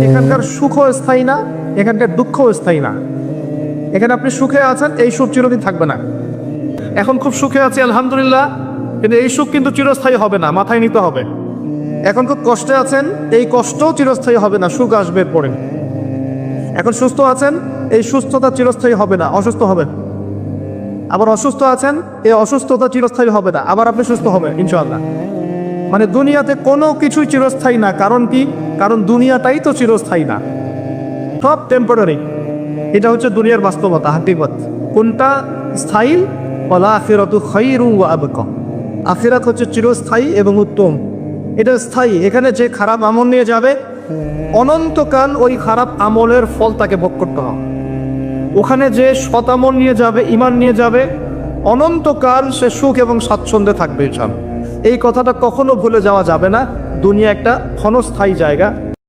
এখানকার সুখও স্থায়ী না, এখানকার দুঃখও স্থায়ী না। এখানে আপনি সুখে আছেন, এই সুখ চিরদিন থাকবে না। এখন খুব সুখে আছি আলহামদুলিল্লাহ, কিন্তু এই সুখ কিন্তু চিরস্থায়ী হবে না, মাথায় নিতে হবে। এখন খুব কষ্টে আছেন, এই কষ্টও চিরস্থায়ী হবে না, সুখ আসবে পরে। এখন সুস্থ আছেন, এই সুস্থতা চিরস্থায়ী হবে না, অসুস্থ হবেন। আবার অসুস্থ আছেন, এই অসুস্থতা চিরস্থায়ী হবে না, আবার আপনি সুস্থ হবেন ইনশাআল্লাহ। মানে দুনিয়াতে কোনো কিছুই চিরস্থায়ী না। কারণ কি? কারণ দুনিয়াটাই তো চিরস্থায়ী না, সব টেম্পোরারি। এটা হচ্ছে দুনিয়ার বাস্তবতা, হাকিকত। কোনটা স্থায়ী? ওয়াল আখিরাতু খায়রুন ওয়া আবকা। আখিরাত হচ্ছে চিরস্থায়ী এবং উত্তম, এটা স্থায়ী। এখানে যে খারাপ আমল নিয়ে যাবে, অনন্তকাল ওই খারাপ আমলের ফল তাকে ভোগ করতে হবে। ওখানে যে সৎ আমল নিয়ে যাবে, ঈমান নিয়ে যাবে, অনন্তকাল সে সুখ এবং স্বাচ্ছন্দ্যে থাকবে ইনশাআল্লাহ। এই কথাটা কখনো ভুলে যাওয়া যাবে না। দুনিয়া একটা ক্ষণস্থায়ী জায়গা।